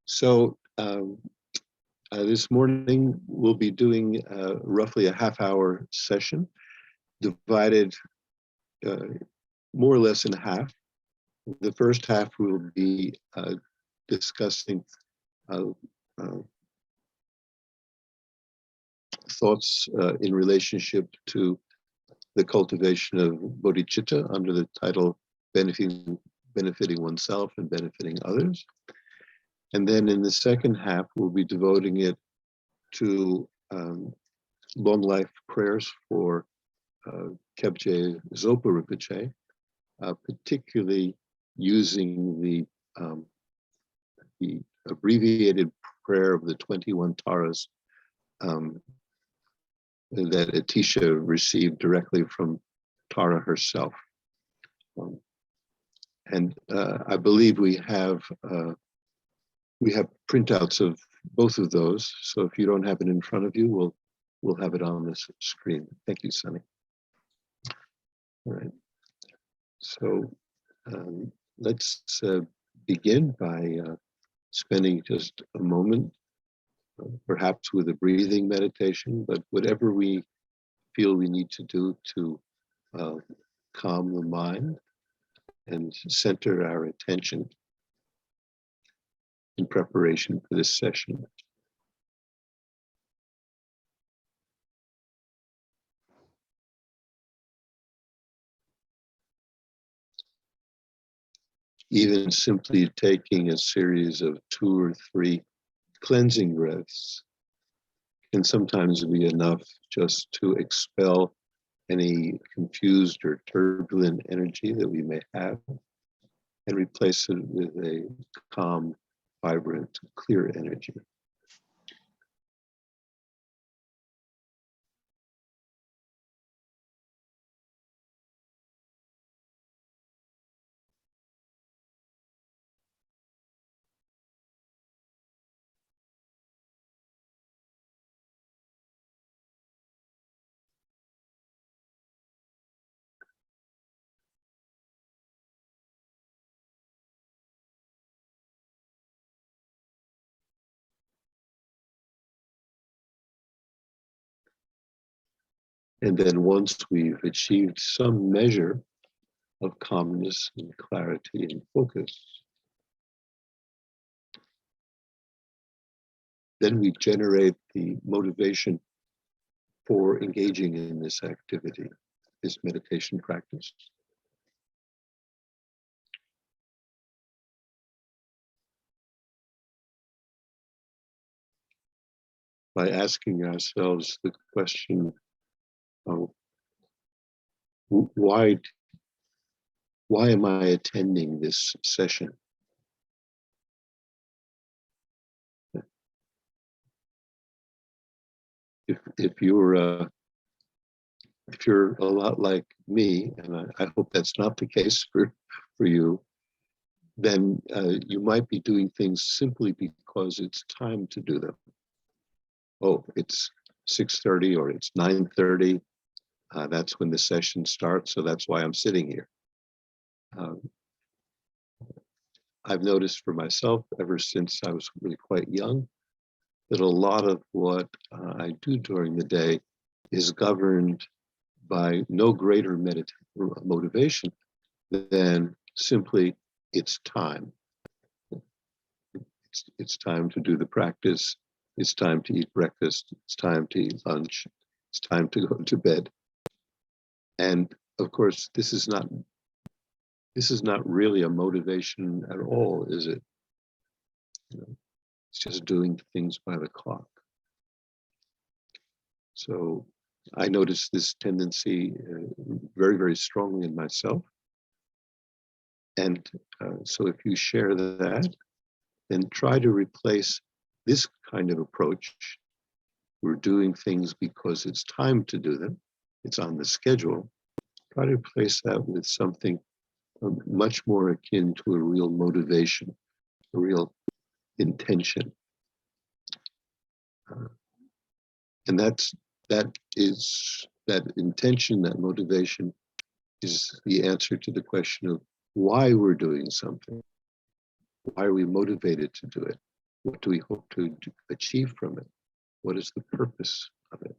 So this morning we'll be doing roughly a half-hour session, divided more or less in half. The first half will be discussing thoughts in relationship to the cultivation of bodhicitta under the title benefiting oneself and benefiting others. And then in the second half, we'll be devoting it to long life prayers for Lama Zopa Rinpoche, particularly using the abbreviated prayer of the 21 taras that Atisha received directly from Tara herself. And I believe we have printouts of both of those. So if you don't have it in front of you, we'll have it on this screen. Thank you, Sunny. All right. So let's begin by spending just a moment, perhaps with a breathing meditation, but whatever we feel we need to do to calm the mind and center our attention in preparation for this session. Even simply taking a series of 2 or 3 cleansing breaths can sometimes be enough just to expel any confused or turbulent energy that we may have and replace it with a calm, vibrant, clear energy. And then once we've achieved some measure of calmness and clarity and focus, then we generate the motivation for engaging in this activity, this meditation practice. By asking ourselves the question, why am I attending this session? If you're a lot like me, and I hope that's not the case for you, then you might be doing things simply because it's time to do them. Oh, it's 6:30 or it's 9:30. That's when the session starts, so that's why I'm sitting here. I've noticed for myself, ever since I was really quite young, that a lot of what I do during the day is governed by no greater motivation than simply it's time. It's time to do the practice. It's time to eat breakfast. It's time to eat lunch. It's time to go to bed. And of course, this is not really a motivation at all, is it? It's just doing things by the clock. So I noticed this tendency very, very strongly in myself. And so if you share that, then try to replace this kind of approach. We're doing things because it's time to do them. It's on the schedule. Try to replace that with something much more akin to a real motivation, a real intention. And that intention, that motivation is the answer to the question of why we're doing something. Why are we motivated to do it? What do we hope to achieve from it? What is the purpose of it?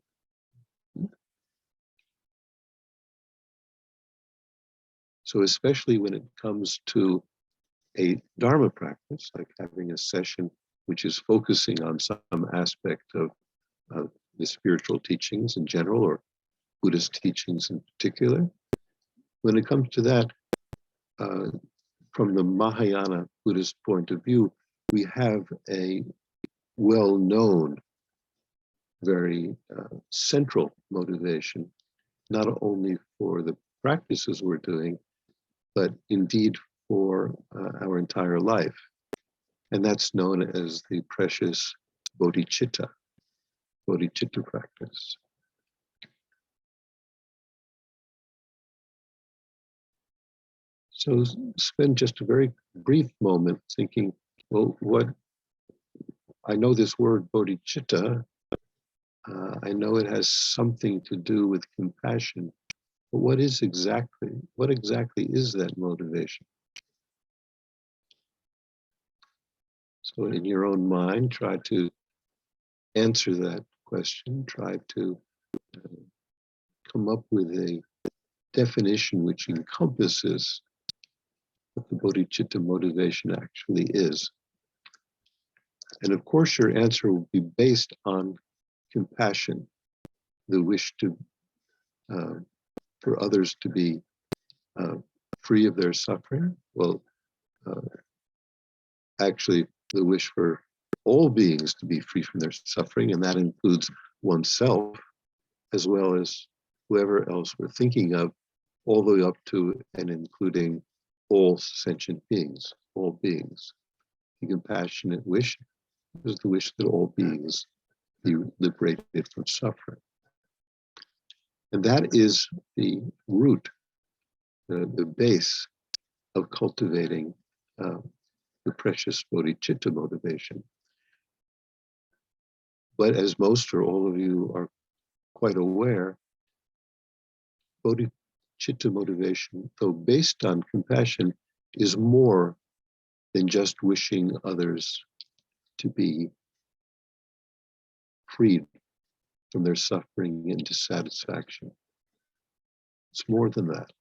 So especially when it comes to a Dharma practice, like having a session which is focusing on some aspect of the spiritual teachings in general, or Buddhist teachings in particular, when it comes to that, from the Mahayana Buddhist point of view, we have a well-known, very central motivation, not only for the practices we're doing, but indeed for our entire life. And that's known as the precious bodhicitta practice. So spend just a very brief moment thinking, well, I know this word bodhicitta, I know it has something to do with compassion, but what exactly is that motivation? So in your own mind, try to answer that question, try to come up with a definition which encompasses what the bodhicitta motivation actually is. And of course, your answer will be based on compassion, the wish to for others to be free of their suffering. Well, actually, the wish for all beings to be free from their suffering, and that includes oneself, as well as whoever else we're thinking of, all the way up to and including all sentient beings, all beings. The compassionate wish is the wish that all beings be liberated from suffering. And that is the root, the base of cultivating the precious bodhicitta motivation. But as most or all of you are quite aware, bodhicitta motivation, though based on compassion, is more than just wishing others to be freed from their suffering and dissatisfaction. It's more than that.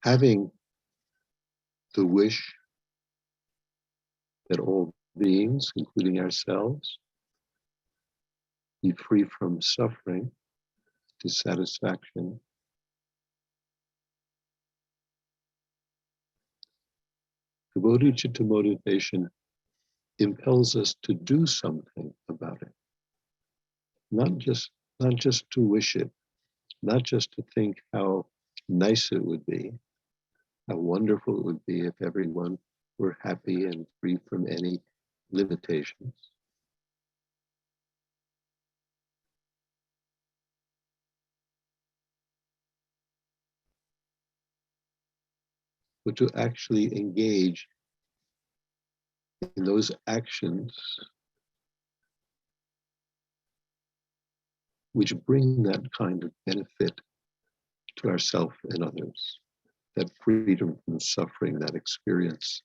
Having the wish that all beings, including ourselves, be free from suffering, dissatisfaction. The bodhicitta motivation impels us to do something about it. Not just to wish it, not just to think how nice it would be, how wonderful it would be if everyone were happy and free from any limitations. But to actually engage in those actions which bring that kind of benefit to ourselves and others, that freedom from suffering, that experience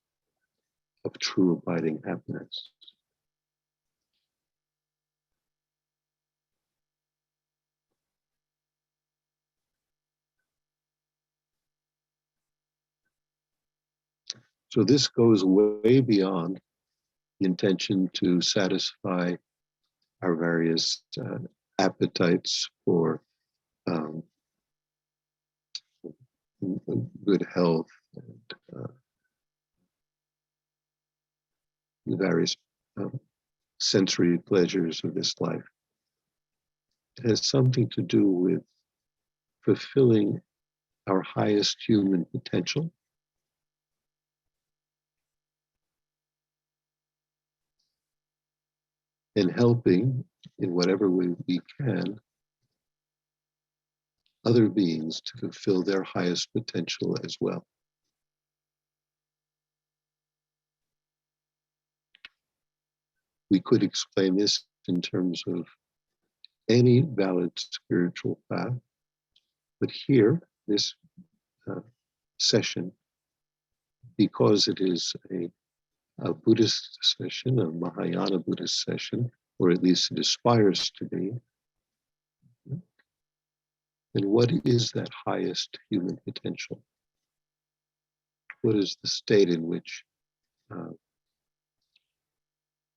of true abiding happiness. So this goes way beyond the intention to satisfy our various appetites for good health and the various sensory pleasures of this life. It has something to do with fulfilling our highest human potential, and helping in whatever way we can other beings to fulfill their highest potential as well. We could explain this in terms of any valid spiritual path, but here, this session, because it is a Buddhist session, a Mahayana Buddhist session, or at least it aspires to be, then what is that highest human potential? What is the state in which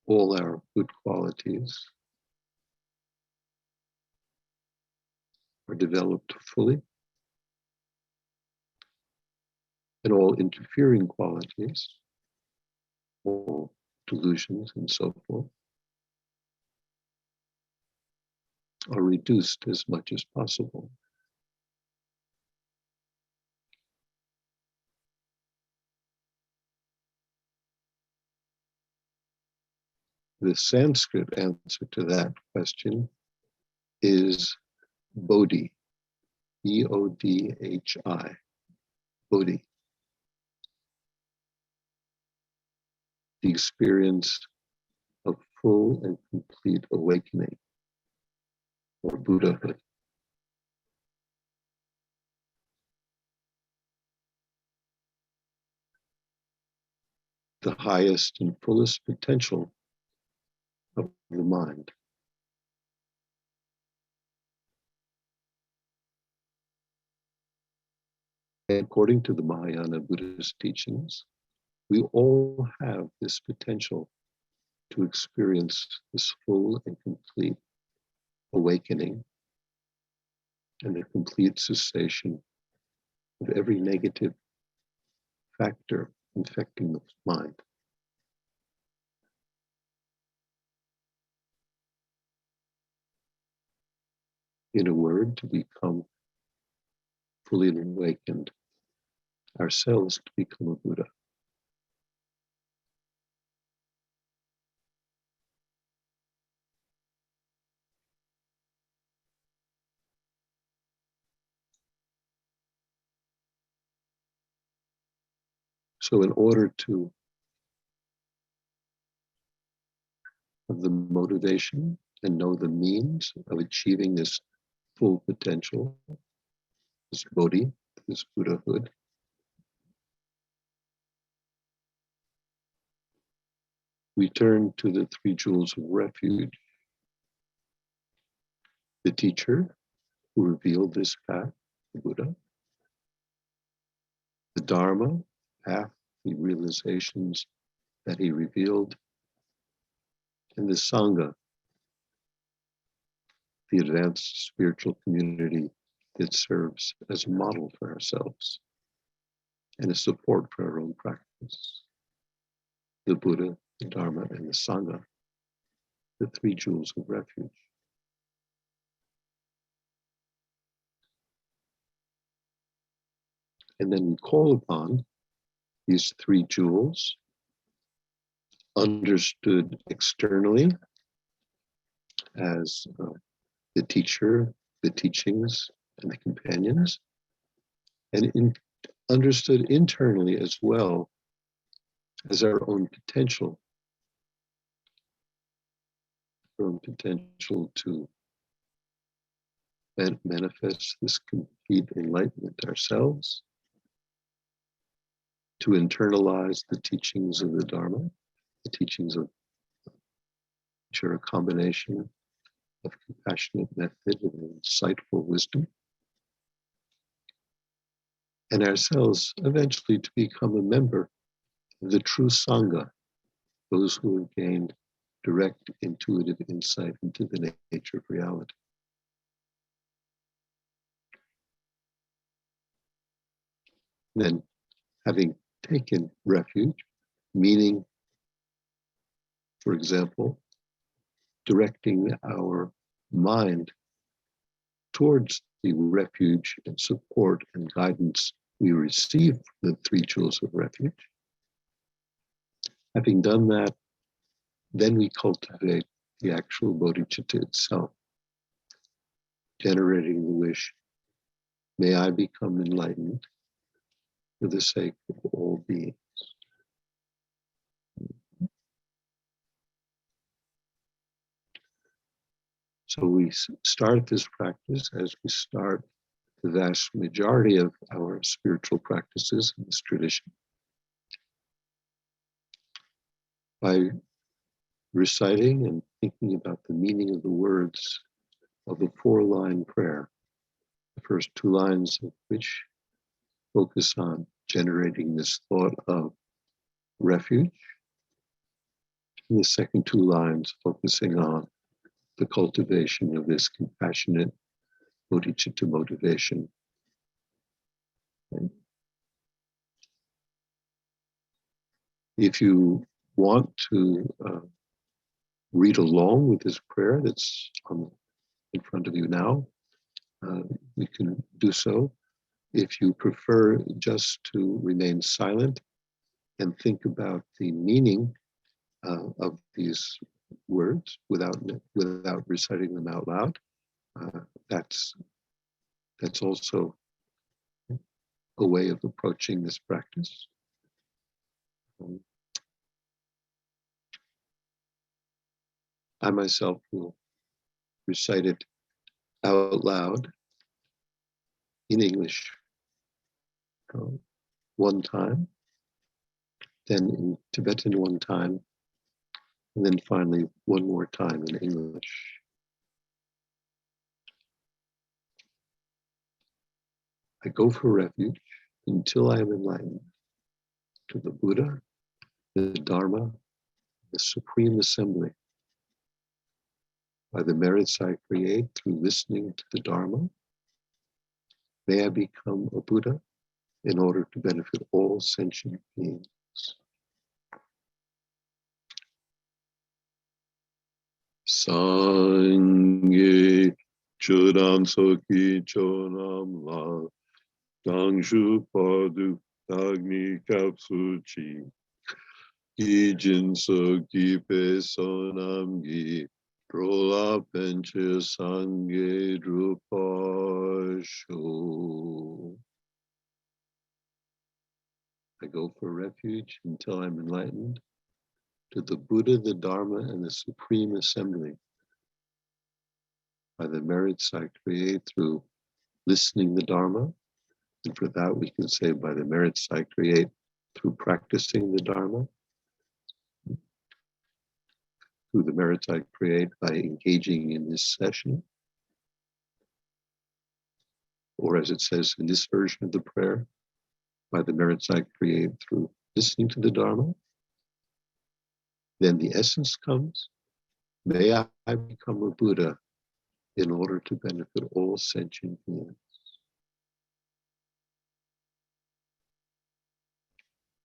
all our good qualities are developed fully, and all interfering qualities, all delusions and so forth, are reduced as much as possible? The Sanskrit answer to that question is bodhi, B-O-D-H-I, bodhi. The experience of full and complete awakening, or Buddhahood. The highest and fullest potential of the mind. According to the Mahayana Buddhist teachings, we all have this potential to experience this full and complete awakening and the complete cessation of every negative factor infecting the mind. In a word, to become fully awakened, ourselves to become a Buddha. So in order to have the motivation and know the means of achieving this full potential, this bodhi, this Buddhahood, we turn to the three jewels of refuge. The teacher who revealed this path, the Buddha, the Dharma, path, the realizations that he revealed, and the Sangha, the advanced spiritual community that serves as a model for ourselves and a support for our own practice. The Buddha, the Dharma, and the Sangha, the three jewels of refuge. And then we call upon these three jewels, understood externally as the teacher, the teachings, and the companions, and understood internally as well as our own potential to manifest this complete enlightenment ourselves, to internalize the teachings of the Dharma, the teachings of which are a combination of compassionate method and insightful wisdom, and ourselves eventually to become a member of the true Sangha, those who have gained direct intuitive insight into the nature of reality. Then, having taken refuge, meaning, for example, directing our mind towards the refuge and support and guidance we receive from the three jewels of refuge. Having done that, then we cultivate the actual bodhicitta itself, generating the wish, may I become enlightened for the sake of all beings. So we start this practice as we start the vast majority of our spiritual practices in this tradition by reciting and thinking about the meaning of the words of the 4-line prayer, the first 2 lines of which focus on generating this thought of refuge, and the second 2 lines focusing on the cultivation of this compassionate bodhicitta motivation. And if you want to read along with this prayer that's in front of you now, you can do so. If you prefer just to remain silent and think about the meaning of these words without reciting them out loud, that's also a way of approaching this practice. I myself will recite it out loud in English 1 time, then in Tibetan 1 time, and then finally 1 more time in English. I go for refuge until I am enlightened to the Buddha, the Dharma, the Supreme Assembly. By the merits I create through listening to the Dharma, may I become a Buddha in order to benefit all sentient beings. Sangye Chodam Soki Chonam La Dangshu Padu Dagni Kapsuchi Gijin Soki Pe Sonam Gi Drola Penche Sangye Drupasho. I go for refuge until I'm enlightened to the Buddha, the Dharma, and the Supreme Assembly. By the merits I create through listening the Dharma, and for that we can say by the merits I create through practicing the Dharma, through the merits I create by engaging in this session, or as it says in this version of the prayer, by the merits I create through listening to the Dharma. Then the essence comes, may I become a Buddha in order to benefit all sentient beings.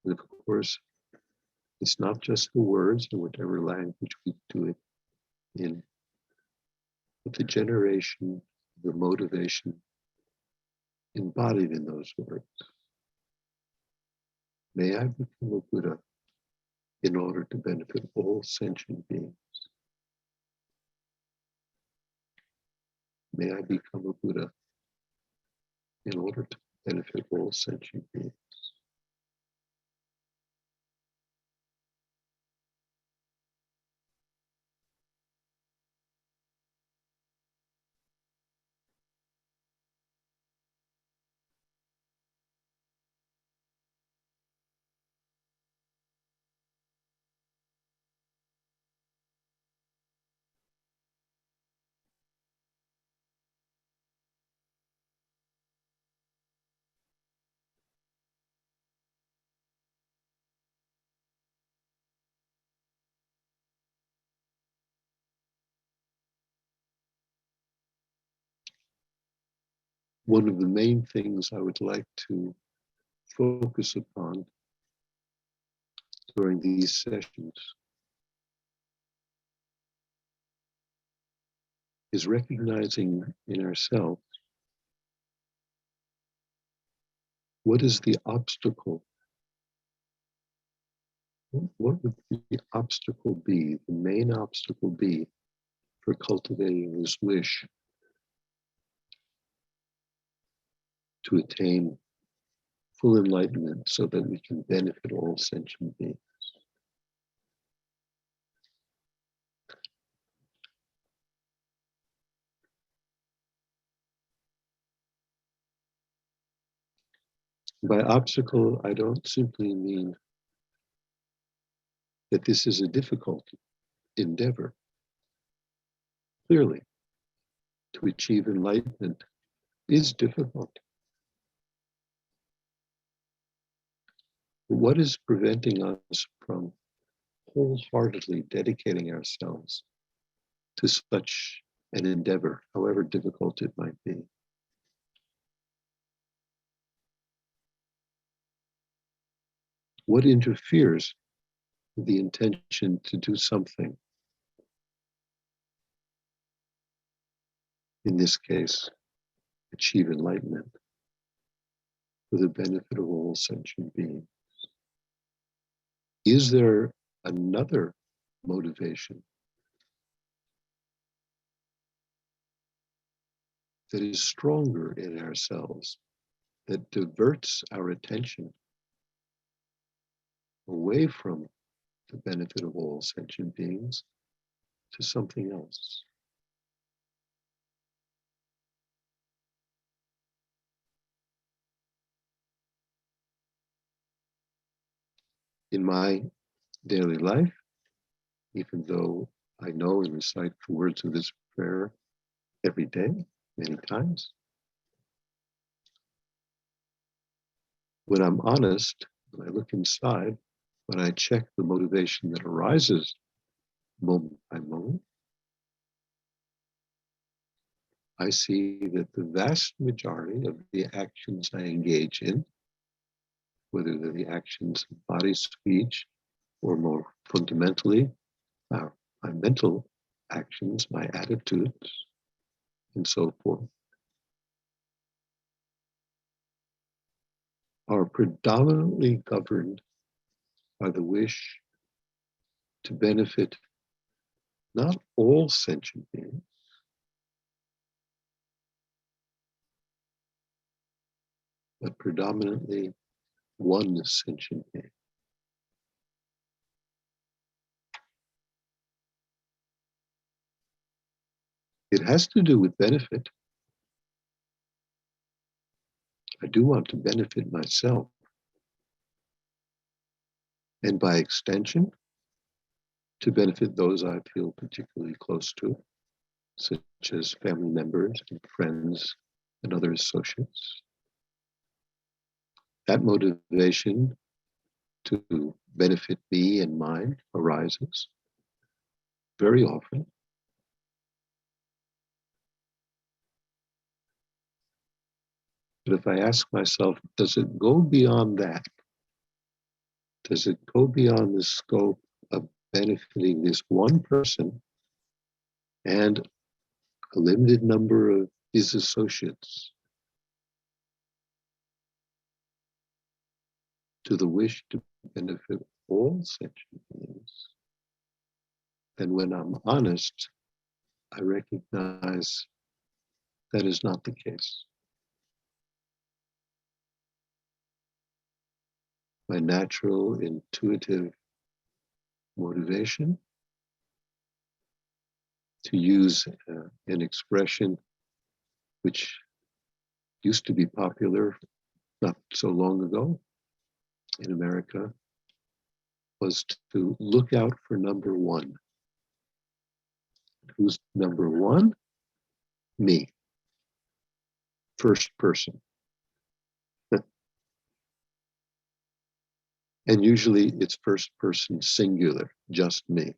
And of course, it's not just the words in whatever language we do it in, but the generation, the motivation embodied in those words. May I become a Buddha in order to benefit all sentient beings. May I become a Buddha in order to benefit all sentient beings. One of the main things I would like to focus upon during these sessions is recognizing in ourselves what is the obstacle. What would the obstacle be, the main obstacle be for cultivating this wish to attain full enlightenment so that we can benefit all sentient beings? By obstacle, I don't simply mean that this is a difficult endeavor. Clearly, to achieve enlightenment is difficult. But what is preventing us from wholeheartedly dedicating ourselves to such an endeavor, however difficult it might be? What interferes with the intention to do something? In this case, achieve enlightenment for the benefit of all sentient beings. Is there another motivation that is stronger in ourselves, that diverts our attention away from the benefit of all sentient beings to something else? In my daily life, even though I know and recite the words of this prayer every day, many times, when I'm honest, when I look inside, when I check the motivation that arises moment by moment, I see that the vast majority of the actions I engage in, whether they're the actions of body, speech, or more fundamentally, my mental actions, my attitudes, and so forth, are predominantly governed by the wish to benefit not all sentient beings, but predominantly one sentient being. It has to do with benefit. I do want to benefit myself. And by extension, to benefit those I feel particularly close to, such as family members and friends and other associates. That motivation to benefit me and mine arises very often. But if I ask myself, does it go beyond that? Does it go beyond the scope of benefiting this one person and a limited number of his associates to the wish to benefit all sentient beings? Then when I'm honest, I recognize that is not the case. My natural, intuitive motivation, to use an expression which used to be popular not so long ago in America, was to look out for number one. Who's number one? Me. First person. And usually it's first person singular, just me.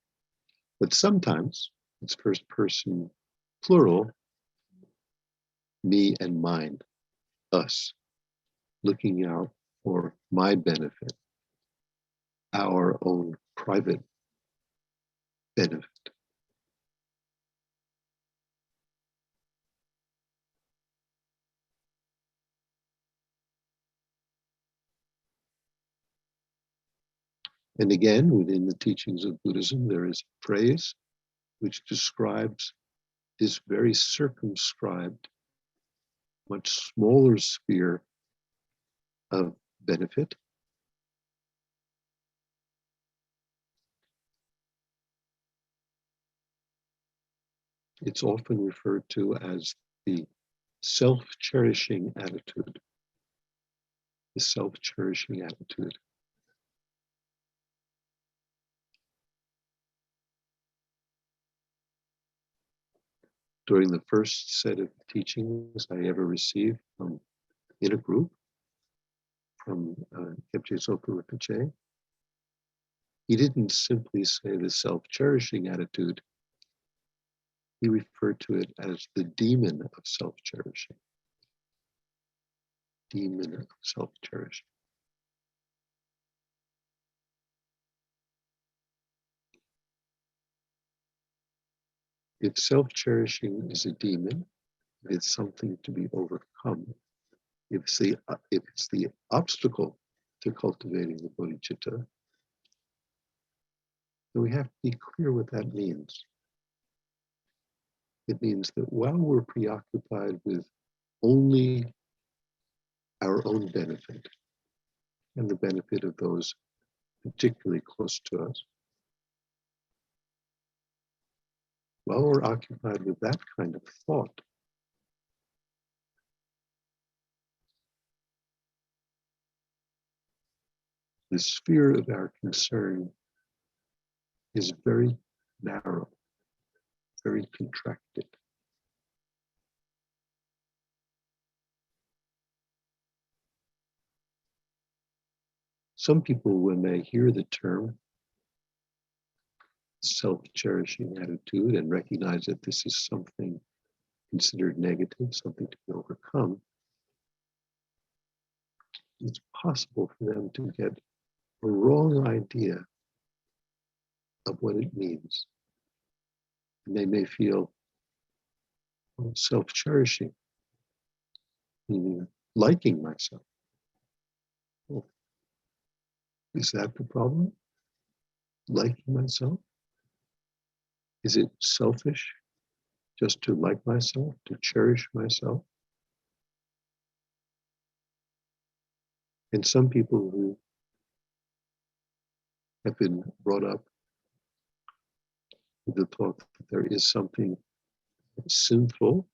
But sometimes it's first person plural, me and mine, us, looking out for my benefit, our own private benefit. And again, within the teachings of Buddhism, there is a phrase which describes this very circumscribed, much smaller sphere of benefit. It's often referred to as the self-cherishing attitude. the self-cherishing attitude. During the first set of teachings I ever received in a group from Khadro-la Zopa Rinpoche, he didn't simply say the self-cherishing attitude. He referred to it as the demon of self-cherishing. Demon of self-cherishing. If self-cherishing is a demon, it's something to be overcome. If it's the obstacle to cultivating the bodhicitta, then we have to be clear what that means. It means that while we're preoccupied with only our own benefit and the benefit of those particularly close to us, while we're occupied with that kind of thought, the sphere of our concern is very narrow, very contracted. Some people, when they hear the term self-cherishing attitude and recognize that this is something considered negative, something to be overcome, it's possible for them to get a wrong idea of what it means. And they may feel self-cherishing, meaning liking myself. Oh, is that the problem? Liking myself? Is it selfish just to like myself, to cherish myself? And some people who have been brought up with the thought that there is something sinful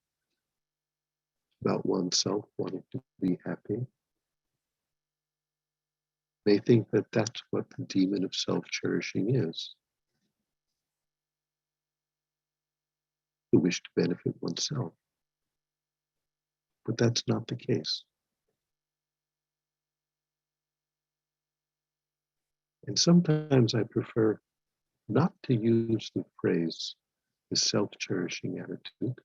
about oneself wanting to be happy, may think that that's what the demon of self-cherishing is. The wish to benefit oneself. But that's not the case. And sometimes I prefer not to use the phrase the self-cherishing attitude,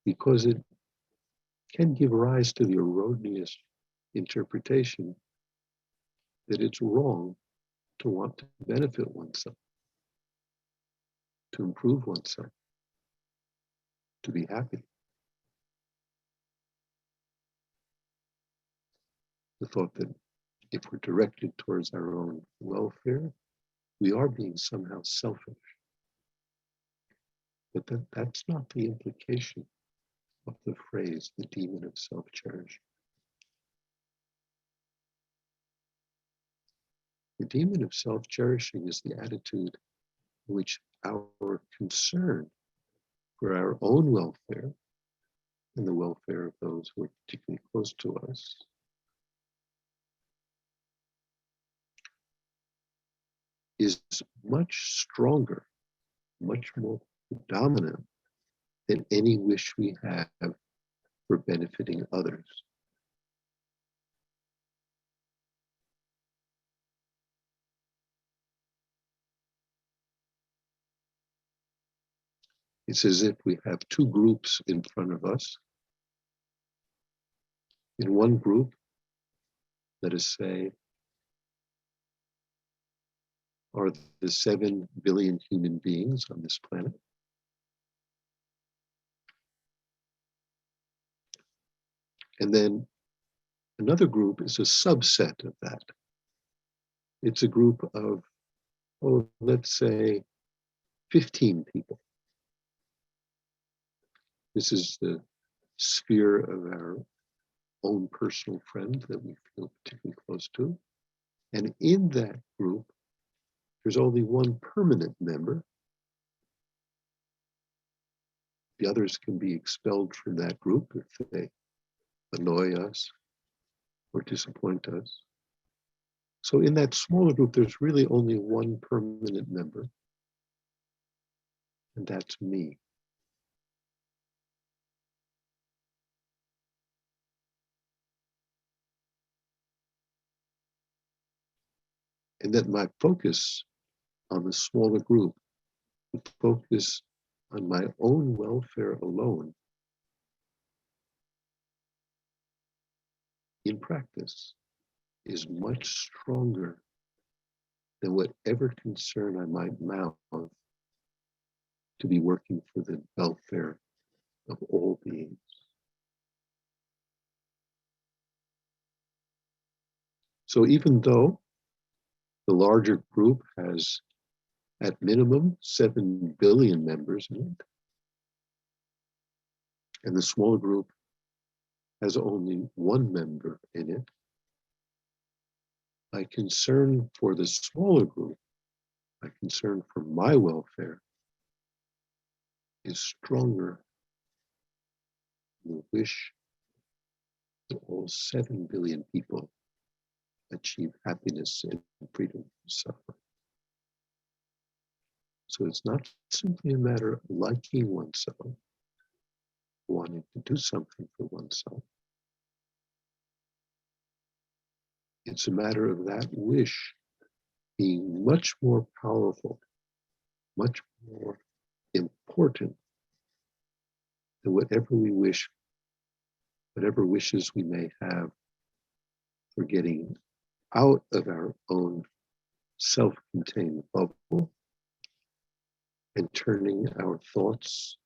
because it can give rise to the erroneous interpretation that it's wrong to want to benefit oneself, to improve oneself, to be happy. The thought that if we're directed towards our own welfare, we are being somehow selfish. But that's not the implication of the phrase, the demon of self-cherishing. The demon of self-cherishing is the attitude in which our concern for our own welfare and the welfare of those who are particularly close to us is much stronger, much more dominant than any wish we have for benefiting others. It's as if we have two groups in front of us. In one group, let us say, are the 7 billion human beings on this planet. And then another group is a subset of that. It's a group of, let's say 15 people. This is the sphere of our own personal friends that we feel particularly close to. And in that group, there's only one permanent member. The others can be expelled from that group if they annoy us or disappoint us. So in that smaller group, there's really only one permanent member, and that's me. And that my focus on the smaller group, the focus on my own welfare alone, in practice, is much stronger than whatever concern I might mount to be working for the welfare of all beings. So even though the larger group has at minimum 7 billion members in it, and the smaller group has only one member in it, my concern for the smaller group, my concern for my welfare, is stronger than the wish that all 7 billion people achieve happiness and freedom from suffering. So it's not simply a matter of liking oneself, wanting to do something for oneself. It's a matter of that wish being much more powerful, much more important than whatever we wish, whatever wishes we may have for getting out of our own self-contained bubble and turning our thoughts,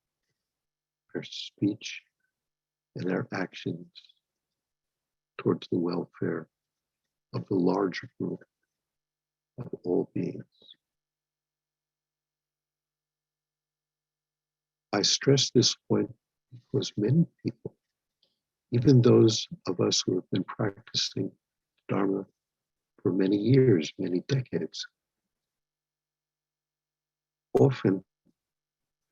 our speech, and our actions towards the welfare of the larger group of all beings. I stress this point because many people, even those of us who have been practicing Dharma for many years, many decades, often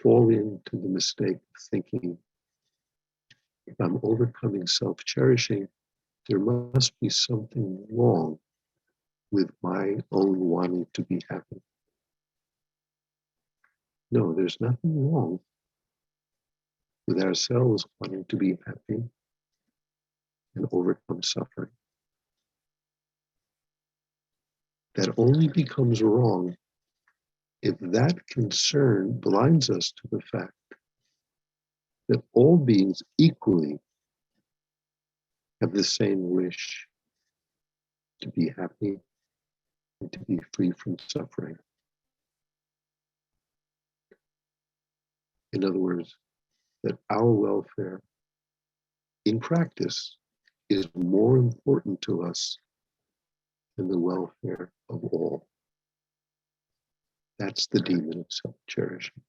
fall into the mistake of thinking, if I'm overcoming self-cherishing, there must be something wrong with my own wanting to be happy. No, there's nothing wrong with ourselves wanting to be happy and overcome suffering. That only becomes wrong if that concern blinds us to the fact that all beings equally have the same wish to be happy and to be free from suffering. In other words, that our welfare in practice is more important to us than the welfare of all. That's the demon of self-cherishing.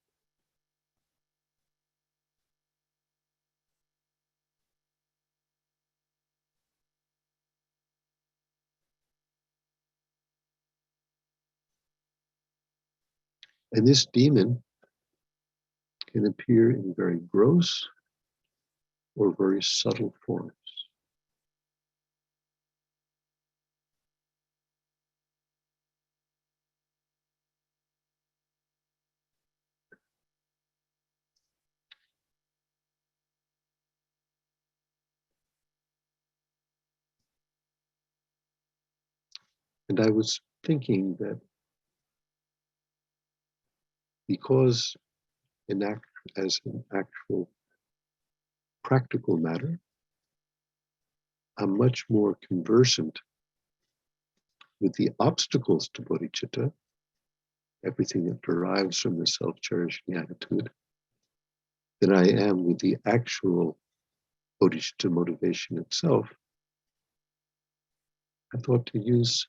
And this demon can appear in very gross or very subtle forms. And I was thinking that because as an actual practical matter, I'm much more conversant with the obstacles to bodhicitta, everything that derives from the self-cherishing attitude, than I am with the actual bodhicitta motivation itself. I thought to use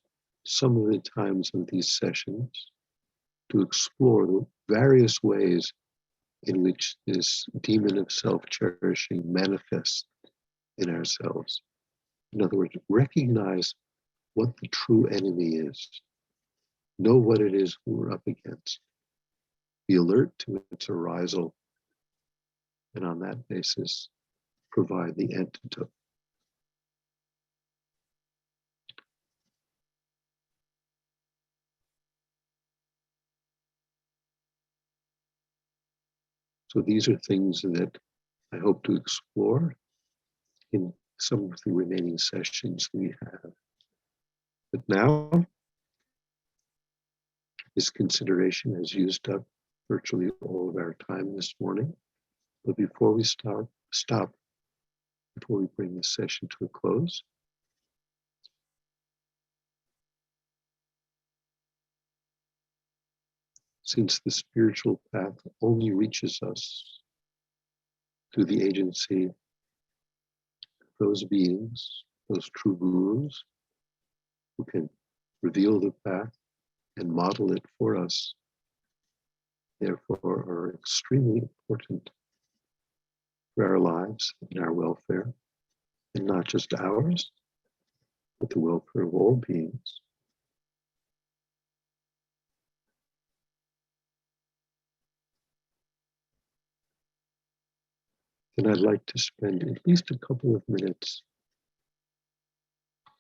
some of the times of these sessions to explore the various ways in which this demon of self-cherishing manifests in ourselves. In other words, recognize what the true enemy is. Know what it is we're up against. Be alert to its arisal, and on that basis, provide the antidote So these are things that I hope to explore in some of the remaining sessions we have. But now, this consideration has used up virtually all of our time this morning. But before we stop, before we bring this session to a close, since the spiritual path only reaches us through the agency of those beings, those true gurus, who can reveal the path and model it for us, therefore are extremely important for our lives and our welfare, and not just ours, but the welfare of all beings. And I'd like to spend at least a couple of minutes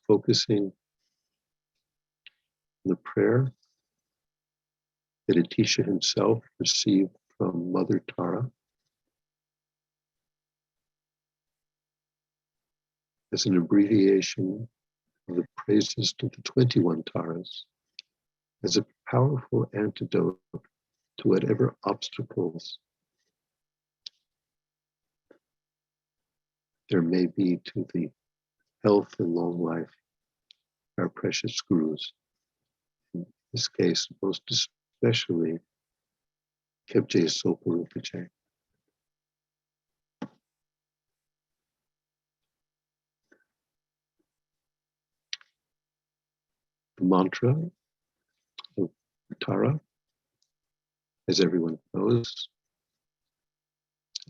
focusing on the prayer that Atisha himself received from Mother Tara as an abbreviation of the praises to the 21 Taras, as a powerful antidote to whatever obstacles there may be to the health and long life of our precious gurus. In this case, most especially Khadro-la Zopa Rinpoche. The mantra of Tara, as everyone knows,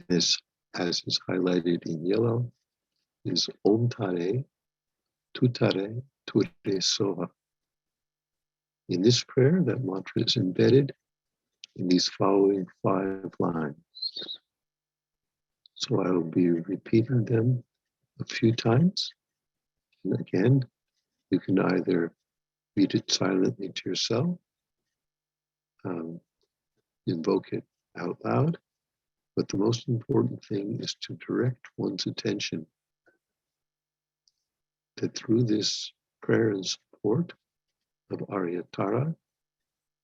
as is highlighted in yellow, is Om Tare, Tu Tare, Ture Soha. In this prayer, that mantra is embedded in these following 5 lines. So I will be repeating them a few times. And again, you can either read it silently to yourself, invoke it out loud, but the most important thing is to direct one's attention that through this prayer and support of Arya Tara,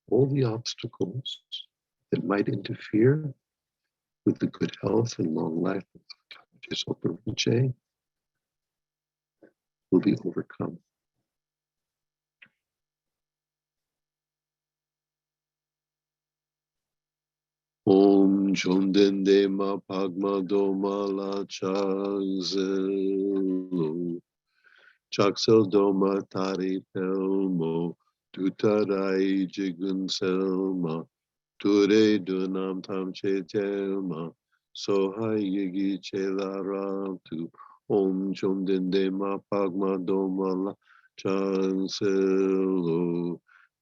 all the obstacles that might interfere with the good health and long life of Khadro-la Zopa Rinpoche will be overcome. Om Jondende Ma Pagma Doma La Chagzelo Chaksel Doma Tari Pelmo Tutarai Jigun Selma Ture Dunam Tam Chetelma Sohai Yigi Chela Ratu Om Jondende Ma Pagma Doma La Chagselo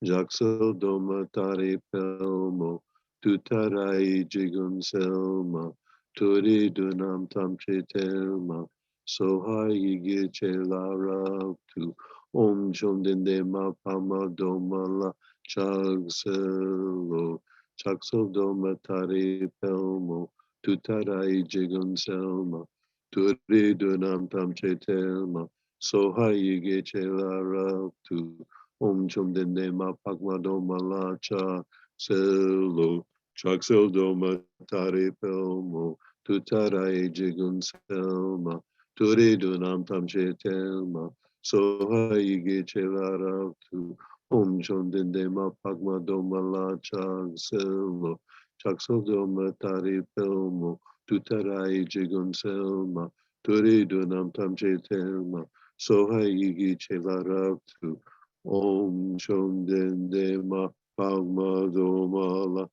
Jaksel Doma Tari Pelmo Tutarai Jigun Selma Turi Dunam Tam Chetelma Sohai Yigi Chela Ratu Om Jondende Ma Pagma Doma La Chagselo Chaksel Doma Tari Pelmo Tutarai Jigun Selma Turi Dunam Tam Chetelma Sohai Yigi Chela Ratu Om Jondende Ma Pagma Doma La Chagselo Chaksel Doma Tari Pelmo Tutarai Jigun Selma Turi Dunam Tam Chetelma Sohai Yigi Chela Ratu Om Jondende Ma Pagma Doma La Chagselo Chaksel Doma Tari Pelmo Tutarai Jigun Selma Turi Dunam Tam Chetelma Sohai Yigi Chela Ratu Om Jondende Ma Pagma Doma La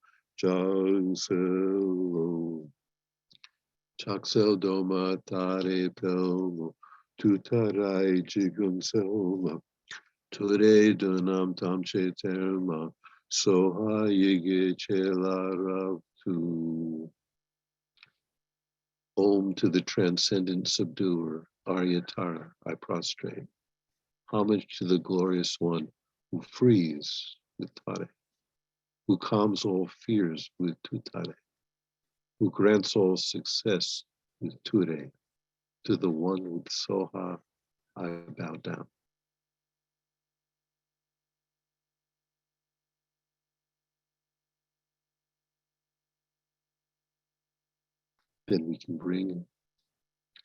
Chagselo Chaksel Doma Tari Pelmo Tutarai Jigun Selma Ture Dunam Tam Chetelma Soha Yigi Chela Ratu. Om to the transcendent subduer, Arya Tara, I prostrate. Homage to the glorious one who frees with Tare, who calms all fears with Tutare. who grants all success with Ture, to the one with Soha I bow down. Then we can bring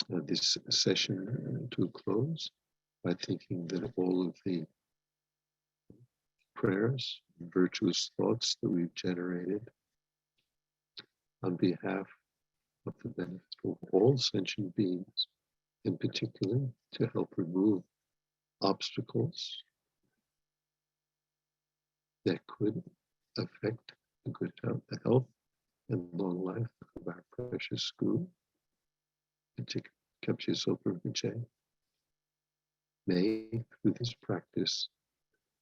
this session to a close by thinking that all of the prayers, virtuous thoughts that we've generated on behalf of the benefit of all sentient beings, in particular to help remove obstacles that could affect the good health, and long life of our precious guru, particularly Lama Zopa Rinpoche, may through this practice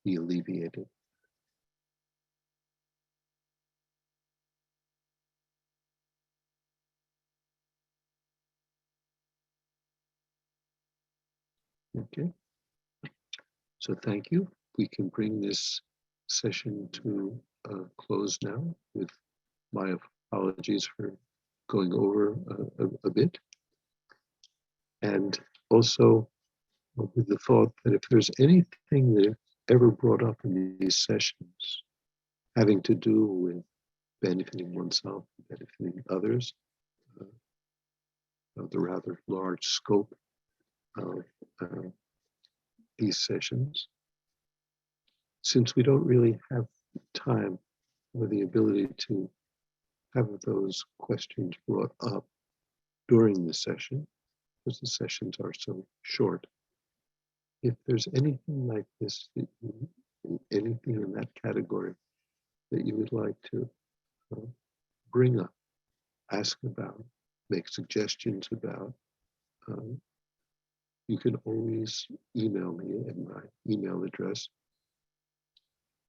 be alleviated. Okay, so thank you. We can bring this session to a close now, with my apologies for going over a bit. And also with the thought that if there's anything that ever brought up in these sessions having to do with benefiting oneself, benefiting others, of the rather large scope of these sessions, since we don't really have time or the ability to have those questions brought up during the session, because the sessions are so short. If there's anything like this, anything in that category that you would like to bring up, ask about, make suggestions about, you can always email me at my email address,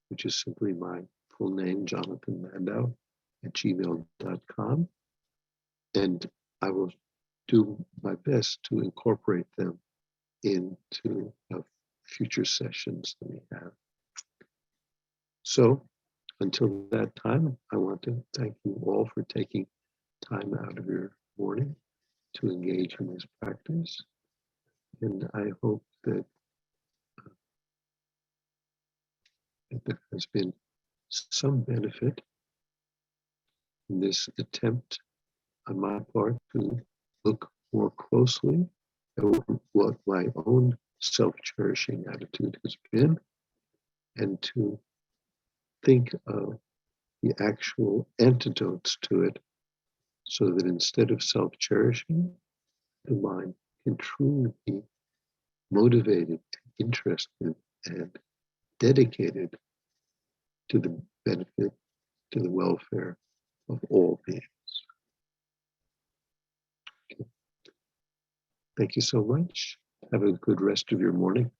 which is simply my full name, Jonathan Landaw, @gmail.com. And I will do my best to incorporate them into future sessions that we have. So until that time, I want to thank you all for taking time out of your morning to engage in this practice. And I hope that there has been some benefit in this attempt on my part to look more closely at what my own self-cherishing attitude has been, and to think of the actual antidotes to it, so that instead of self-cherishing, the mind can truly be motivated, interested, and dedicated to the benefit, to the welfare of all beings. Okay. Thank you so much. Have a good rest of your morning.